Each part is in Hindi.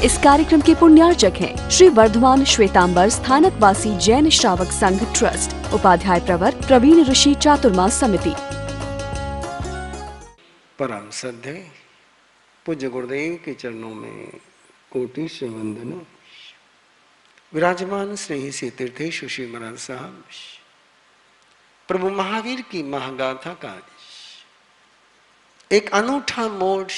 इस कार्यक्रम के पुण्यार्चक हैं श्री वर्धमान श्वेतांबर स्थानकवासी जैन श्रावक संघ ट्रस्ट, उपाध्याय प्रवर प्रवीण ऋषि चातुर्मास समिति। परम श्रद्धे पूज्य गुरुदेव के चरणों में कोटि से वंदन। विराजमान स्नेही से तीर्थेश श्री महाराज साहब प्रभु महावीर की महागाथा का एक अनूठा मोड़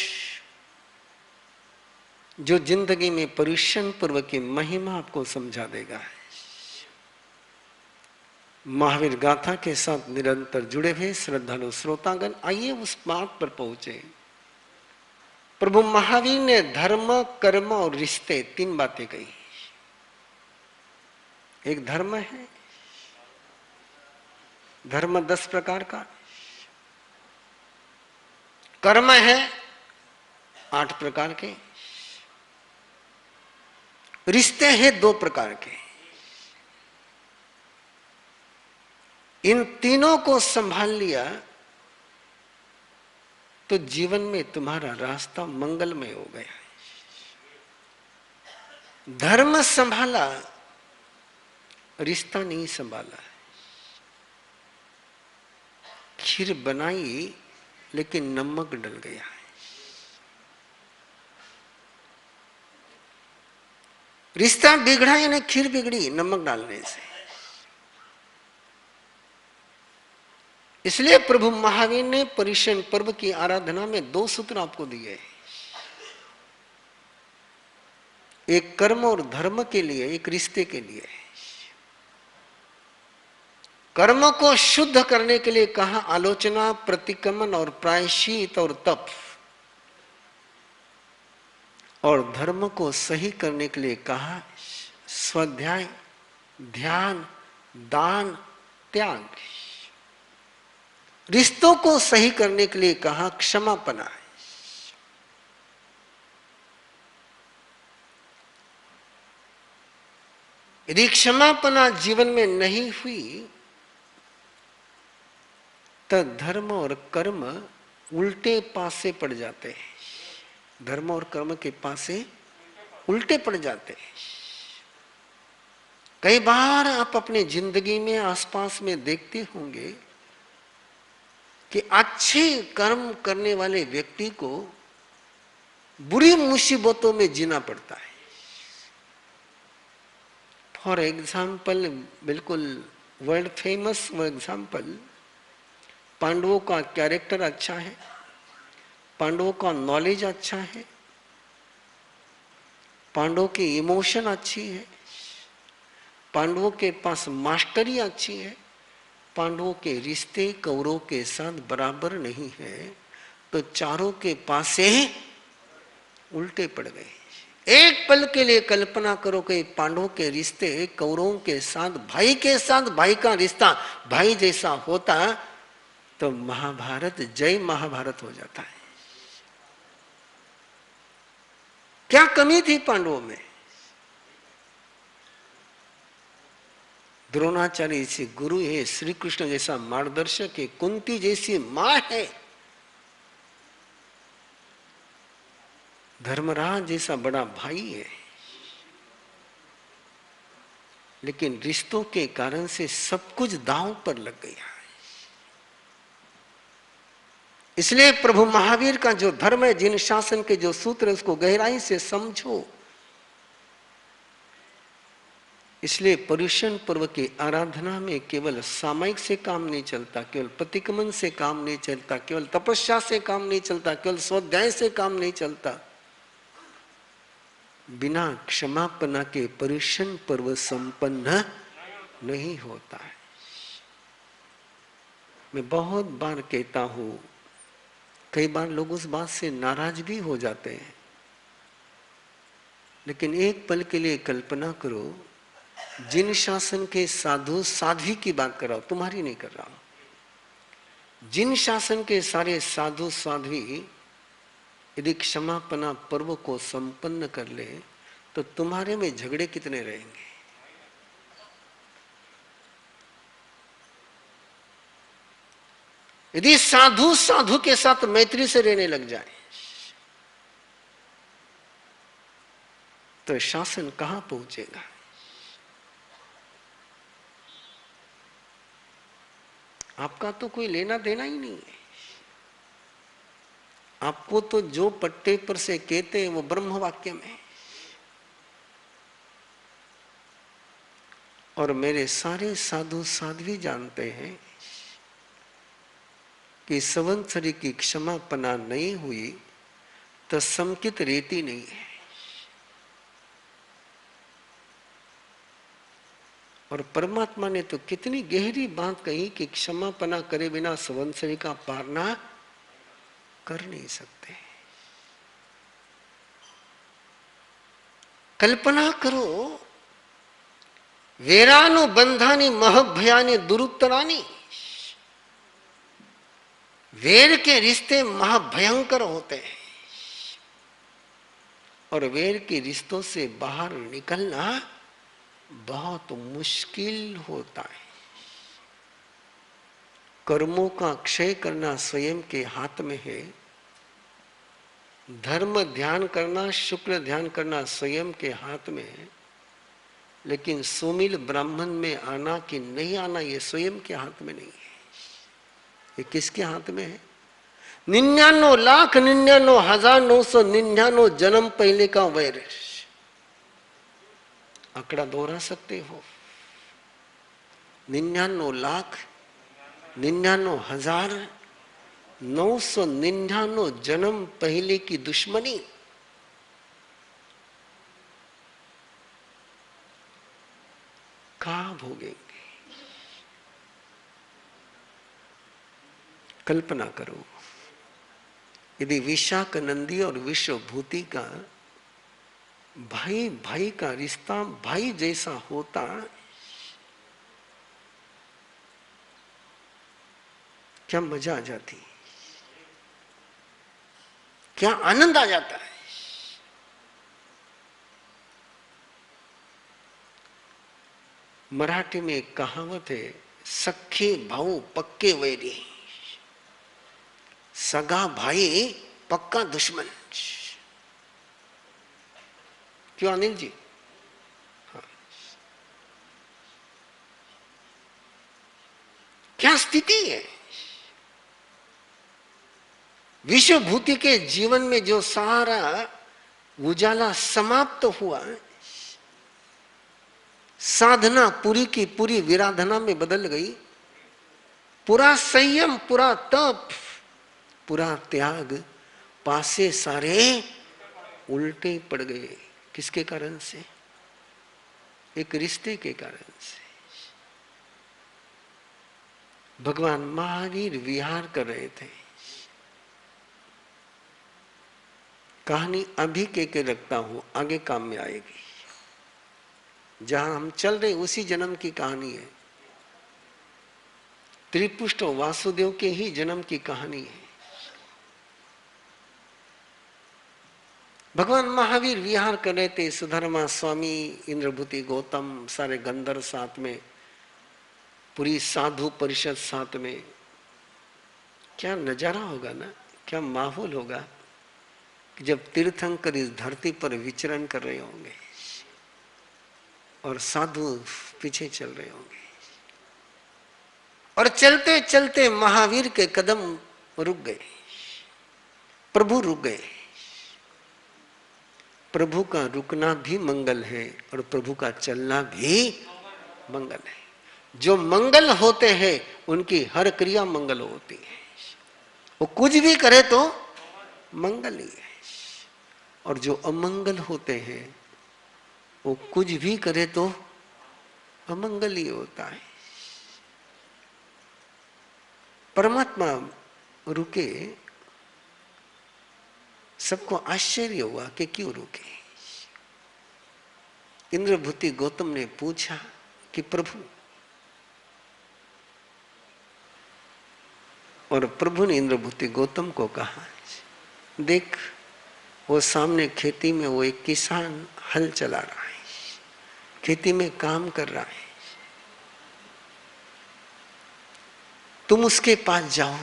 जो जिंदगी में परिश्रम पूर्वक की महिमा आपको समझा देगा। महावीर गाथा के साथ निरंतर जुड़े हुए श्रद्धालु श्रोतागण, आइए उस बात पर पहुंचे। प्रभु महावीर ने धर्म, कर्म और रिश्ते तीन बातें कही। एक धर्म है, धर्म 10 प्रकार का, कर्म है 8 प्रकार के, रिश्ते हैं 2 प्रकार के। इन तीनों को संभाल लिया तो जीवन में तुम्हारा रास्ता मंगलमय हो गया। धर्म संभाला, रिश्ता नहीं संभाला। खीर बनाई लेकिन नमक डल गया। रिश्ता बिगड़ा यानी खीर बिगड़ी नमक डालने से। इसलिए प्रभु महावीर ने परिश्रम पर्व की आराधना में 2 सूत्र आपको दिए। एक कर्म और धर्म के लिए, एक रिश्ते के लिए। कर्म को शुद्ध करने के लिए कहा आलोचना, प्रतिक्रमण और प्रायश्चित और तप, और धर्म को सही करने के लिए कहा स्वाध्याय, ध्यान, दान, त्याग। रिश्तों को सही करने के लिए कहा क्षमापना। यदि क्षमापना जीवन में नहीं हुई तो धर्म और कर्म उल्टे पासे पड़ जाते हैं। धर्म और कर्म के पासे उल्टे पड़ जाते हैं। कई बार आप अपने जिंदगी में आसपास में देखते होंगे कि अच्छे कर्म करने वाले व्यक्ति को बुरी मुसीबतों में जीना पड़ता है। फॉर एग्जाम्पल, बिल्कुल वर्ल्ड फेमस एग्जाम्पल, पांडवों का कैरेक्टर अच्छा है, पांडवों का नॉलेज अच्छा है, पांडवों की इमोशन अच्छी है, पांडवों के पास मास्टरी अच्छी है, पांडवों के रिश्ते कौरवों के साथ बराबर नहीं है, तो चारों के पास से उल्टे पड़ गए। एक पल के लिए कल्पना करो कि पांडवों के रिश्ते कौरवों के साथ, भाई के साथ भाई का रिश्ता भाई जैसा होता तो महाभारत जय महाभारत हो जाता है। क्या कमी थी पांडवों में? द्रोणाचार्य जैसे गुरु है, श्री कृष्ण जैसा मार्गदर्शक है, कुंती जैसी मां है, धर्मराज जैसा बड़ा भाई है, लेकिन रिश्तों के कारण से सब कुछ दांव पर लग गया। इसलिए प्रभु महावीर का जो धर्म है, जिन शासन के जो सूत्र है, उसको गहराई से समझो। इसलिए परिश्रम पर्व की आराधना में केवल सामयिक से काम नहीं चलता, केवल प्रतिक्रमण से काम नहीं चलता, केवल तपस्या से काम नहीं चलता, केवल स्वाध्याय से काम नहीं चलता। बिना क्षमापना के परिश्रम पर्व संपन्न नहीं होता है। मैं बहुत बार कहता हूं, कई बार लोग उस बात से नाराज भी हो जाते हैं, लेकिन एक पल के लिए कल्पना करो, जिन शासन के साधु साध्वी की बात कर रहा हूं, तुम्हारी नहीं कर रहा हूं, जिन शासन के सारे साधु साध्वी यदि क्षमापना पर्व को संपन्न कर ले तो तुम्हारे में झगड़े कितने रहेंगे? यदि साधु साधु के साथ मैत्री से रहने लग जाए, तो शासन कहां पहुंचेगा? आपका तो कोई लेना देना ही नहीं है। आपको तो जो पट्टे पर से कहते हैं वो ब्रह्म वाक्य में। और मेरे सारे साधु साध्वी जानते हैं कि संवत्सरी की क्षमापना नहीं हुई तो समकित रीति नहीं है। और परमात्मा ने तो कितनी गहरी बात कही कि क्षमापना करे बिना संवत्सरी का पारना कर नहीं सकते। कल्पना करो, वेरानु बंधानी महभयानी दुरुत्तरानी। वेर के रिश्ते महाभयंकर होते हैं और वेर के रिश्तों से बाहर निकलना बहुत मुश्किल होता है। कर्मों का क्षय करना स्वयं के हाथ में है। धर्म ध्यान करना, शुक्र ध्यान करना स्वयं के हाथ में है। लेकिन सुमिल ब्राह्मण में आना कि नहीं आना ये स्वयं के हाथ में नहीं है। ये किसके हाथ में है? 99,99,999 जन्म पहले का वैर। आंकड़ा दोहरा सकते हो? 99,99,999 जन्म पहले की दुश्मनी। कहां भोगेंगे? कल्पना करो, यदि विशाख नंदी और विश्वभूति का भाई भाई का रिश्ता भाई जैसा होता, क्या मजा आ जाती, क्या आनंद आ जाता है। मराठी में एक कहावत है, सख्खे भाऊ पक्के वैरी, सगा भाई पक्का दुश्मन। क्यों अनिल जी? हाँ। क्या स्थिति है? विश्वभूति के जीवन में जो सारा उजाला समाप्त हुआ, साधना पूरी की पूरी विराधना में बदल गई। पूरा संयम, पूरा तप, पूरा त्याग पासे सारे उल्टे पड़ गए। किसके कारण से? एक रिश्ते के कारण से। भगवान महावीर विहार कर रहे थे। कहानी अभी के रखता हूं, आगे काम में आएगी। जहां हम चल रहे उसी जन्म की कहानी है। त्रिपुष्ट वासुदेव के ही जन्म की कहानी है। भगवान महावीर विहार कर रहे थे। सुधर्मा स्वामी, इंद्रभूति गौतम, सारे गंधर्व साथ में, पूरी साधु परिषद साथ में। क्या नजारा होगा ना, क्या माहौल होगा कि जब तीर्थंकर इस धरती पर विचरण कर रहे होंगे और साधु पीछे चल रहे होंगे। और चलते चलते महावीर के कदम रुक गए, प्रभु रुक गए। प्रभु का रुकना भी मंगल है और प्रभु का चलना भी मंगल है। जो मंगल होते हैं उनकी हर क्रिया मंगल होती है। वो कुछ भी करे तो मंगल ही है। और जो अमंगल होते हैं वो कुछ भी करे तो अमंगल ही होता है। परमात्मा रुके, सबको आश्चर्य हुआ कि क्यों रुके। इंद्रभूति गौतम ने पूछा कि प्रभु, और प्रभु ने इंद्रभूति गौतम को कहा, देख वो सामने खेती में वो एक किसान हल चला रहा है, खेती में काम कर रहा है। तुम उसके पास जाओ,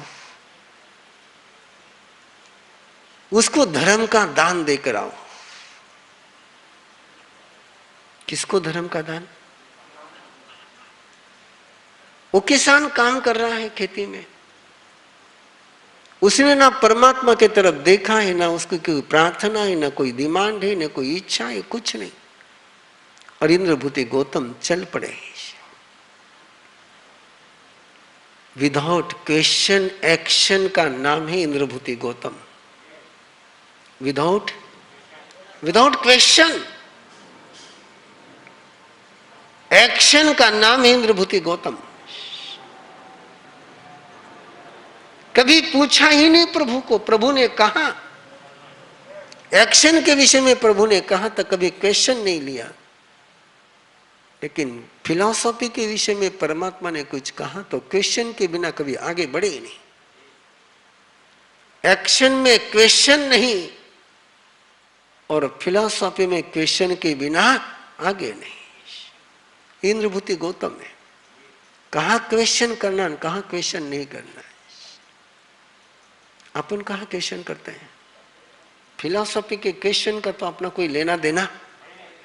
उसको धर्म का दान देकर आओ। किसको धर्म का दान? वो किसान काम कर रहा है खेती में, उसने ना परमात्मा की तरफ देखा है, ना उसकी कोई प्रार्थना है, ना कोई डिमांड है, ना कोई इच्छा है, कुछ नहीं। और इंद्रभूति गौतम चल पड़े विदाउट क्वेश्चन एक्शन का नाम है Indrabhuti Gautam. Without question action का नाम है इंद्रभूति गौतम। कभी पूछा ही नहीं प्रभु को, प्रभु ने कहा एक्शन के विषय में, प्रभु ने कहा तो कभी क्वेश्चन नहीं लिया। लेकिन फिलॉसफी के विषय में परमात्मा ने कुछ कहा तो क्वेश्चन के बिना कभी आगे बढ़े ही नहीं। एक्शन में क्वेश्चन नहीं और फिलॉसफी में क्वेश्चन के बिना आगे नहीं। इंद्रभूति गौतम ने कहा क्वेश्चन करना, कहा क्वेश्चन नहीं करना। अपन कहा क्वेश्चन करते हैं? फिलॉसफी के क्वेश्चन का तो अपना कोई लेना देना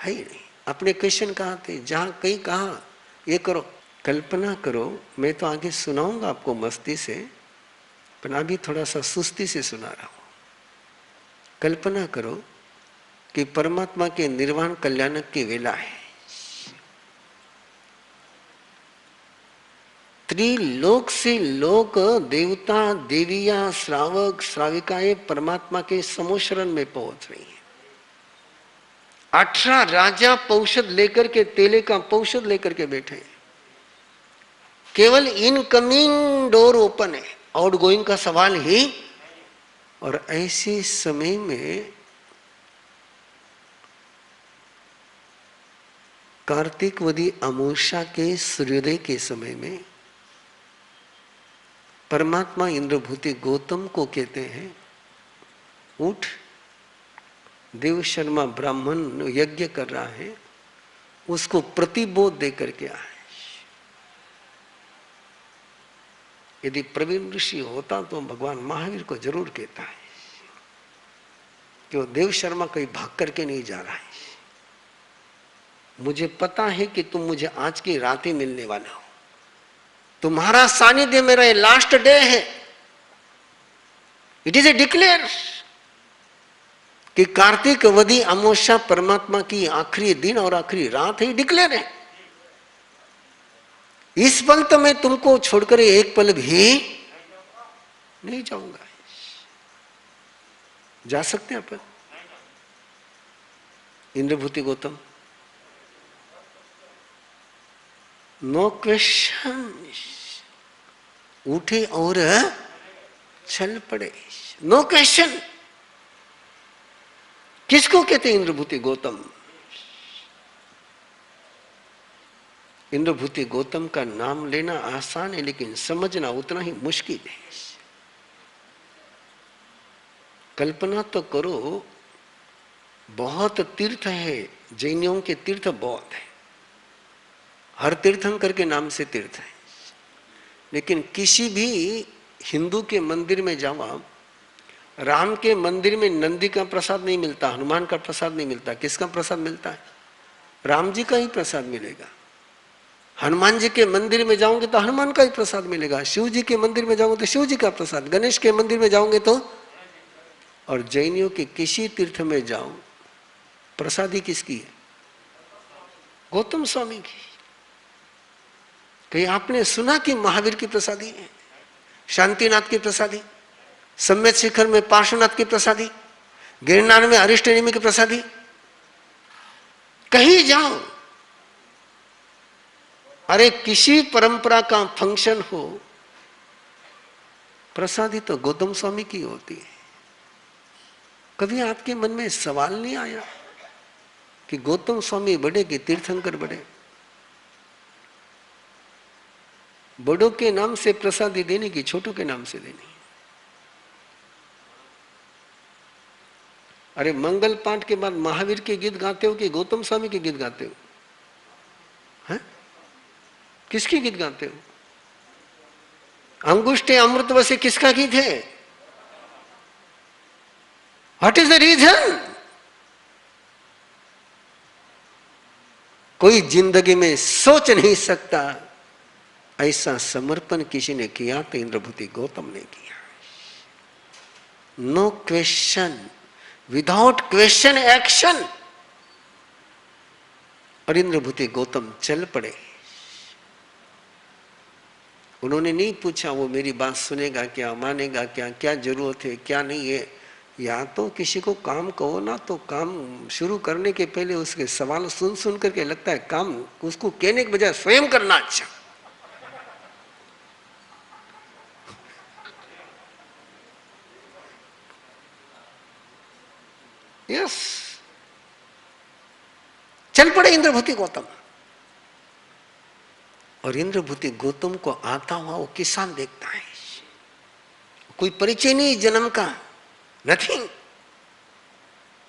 है ही नहीं। अपने क्वेश्चन कहाँ थे? जहां कहीं कहा ये करो, कल्पना करो। मैं तो आगे सुनाऊंगा आपको मस्ती से, पर अभी थोड़ा सा सुस्ती से सुना रहा हूं। कल्पना करो कि परमात्मा के निर्वाण कल्याणक की वेला है, त्रिलोक से लोक, देवता देवियां, श्रावक श्राविकाएं परमात्मा के समोशरण में पहुंच रही हैं। 18 राजा पौषध लेकर के, तेले का पौषध लेकर के बैठे हैं। केवल इनकमिंग डोर ओपन है, आउट गोइंग का सवाल ही। और ऐसे समय में कार्तिक वदी अमावस्या के सूर्योदय के समय में परमात्मा इंद्रभूति गौतम को कहते हैं, उठ, देव शर्मा ब्राह्मण यज्ञ कर रहा है, उसको प्रतिबोध देकर के आए। यदि प्रवीण ऋषि होता तो भगवान महावीर को जरूर कहता है कि वो देव शर्मा कहीं भाग करके नहीं जा रहा है। मुझे पता है कि तुम मुझे आज की रात ही मिलने वाला हो, तुम्हारा सानिध्य मेरा ये लास्ट डे है। इट इज ए डिक्लेयर कि कार्तिक वदी अमावस्या परमात्मा की आखिरी दिन और आखिरी रात है, डिक्लेयर है। इस पल तो मैं तुमको छोड़कर एक पल भी नहीं जाऊंगा। जा सकते हैं अपन? इंद्रभूति गौतम नो क्वेश्चन उठे और चल पड़े। No question. किसको कहते हैं इंद्रभूति गौतम? इंद्रभूति गौतम का नाम लेना आसान है, लेकिन समझना उतना ही मुश्किल है। कल्पना तो करो, बहुत तीर्थ है, जैनियों के तीर्थ बहुत है, हर तीर्थंकर के नाम से तीर्थ है। लेकिन किसी भी हिंदू के मंदिर में जाओ आप, राम के मंदिर में नंदी का प्रसाद नहीं मिलता, हनुमान का प्रसाद नहीं मिलता। किसका प्रसाद मिलता है? राम जी का ही प्रसाद मिलेगा। हनुमान जी के मंदिर में जाओगे तो हनुमान का ही प्रसाद मिलेगा। शिव जी के मंदिर में जाओगे तो शिव जी का प्रसाद। गणेश के मंदिर में जाओगे तो, और जैनियों के किसी तीर्थ में जाओ, प्रसादी किसकी है? गौतम स्वामी की। कहीं आपने सुना कि महावीर की प्रसादी है, शांतिनाथ की प्रसादी, सम्यक शिखर में पार्श्वनाथ की प्रसादी, गिरनार में अरिष्टनेमी की प्रसादी? कहीं जाओ, अरे किसी परंपरा का फंक्शन हो, प्रसादी तो गौतम स्वामी की होती है। कभी आपके मन में सवाल नहीं आया कि गौतम स्वामी बड़े कि तीर्थंकर बड़े? बड़ों के नाम से प्रसादी देने की छोटों के नाम से देनी। अरे मंगल पाठ के बाद महावीर के गीत गाते हो कि गौतम स्वामी के गीत गाते हो? हैं? किसके गीत गाते हो? अंगुष्ठे अमृत वसे किसका गीत है? What is the reason? कोई जिंदगी में सोच नहीं सकता ऐसा समर्पण किसी ने किया तो इंद्रभूति गौतम ने किया। No question, without question action. और इंद्रभूति गौतम चल पड़े। उन्होंने नहीं पूछा वो मेरी बात सुनेगा क्या, मानेगा क्या, क्या जरूरत है क्या नहीं है। या तो किसी को काम कहो ना तो काम शुरू करने के पहले उसके सवाल सुन सुन करके लगता है काम उसको कहने के बजाय स्वयं करना अच्छा। यस, चल पड़े इंद्रभूति गौतम। और इंद्रभूति गौतम को आता हुआ वो किसान देखता है, कोई परिचय नहीं जन्म का, नथिंग।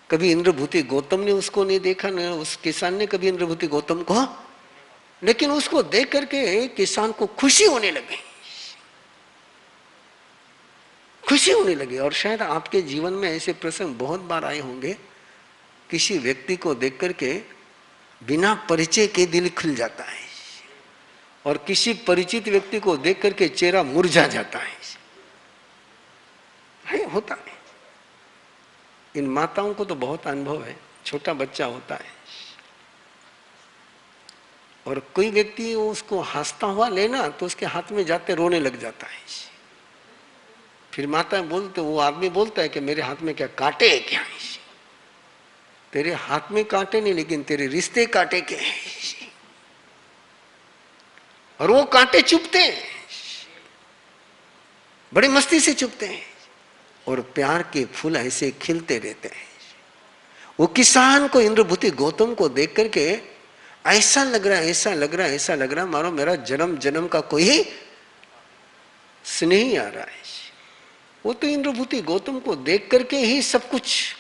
कभी इंद्रभूति गौतम ने उसको नहीं देखा, न उस किसान ने कभी इंद्रभूति गौतम को, लेकिन उसको देख करके किसान को खुशी होने लगी, खुशी होने लगी। और शायद आपके जीवन में ऐसे प्रसंग बहुत बार आए होंगे, किसी व्यक्ति को देख करके बिना परिचय के दिल खुल जाता है और किसी परिचित व्यक्ति को देख करके चेहरा मुरझा जाता है, होता है। इन माताओं को तो बहुत अनुभव है। छोटा बच्चा होता है और कोई व्यक्ति उसको हंसता हुआ लेना तो उसके हाथ में जाते रोने लग जाता है। फिर माता बोलते, वो आदमी बोलता है कि मेरे हाथ में क्या कांटे है क्या? तेरे हाथ में कांटे नहीं, लेकिन तेरे रिश्ते कांटे के हैं। और वो कांटे चुभते हैं, बड़ी मस्ती से चुभते हैं और प्यार के फूल ऐसे खिलते रहते हैं। वो किसान को इंद्रभूति गौतम को देख करके ऐसा लग रहा है, ऐसा लग रहा है, ऐसा लग रहा है मानो मेरा जन्म जन्म का कोई स्नेह आ रहा है। वो तो इंद्रभूति गौतम को देख करके ही सब कुछ,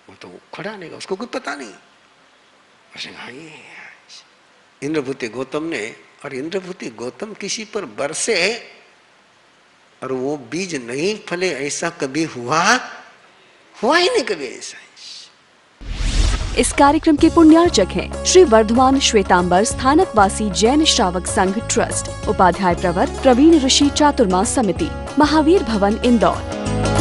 वो तो खड़ा नहीं, उसको कोई पता नहीं। इंद्रभूति गौतम ने, और इंद्रभूति गौतम किसी पर बरसे और वो बीज नहीं फले, ऐसा कभी हुआ ही नहीं कभी ऐसा। इस कार्यक्रम के पुण्यार्चक हैं श्री वर्धमान श्वेतांबर स्थानकवासी जैन श्रावक संघ ट्रस्ट, उपाध्याय प्रवर प्रवीण ऋषि चातुर्मास समिति, महावीर भवन इंदौर।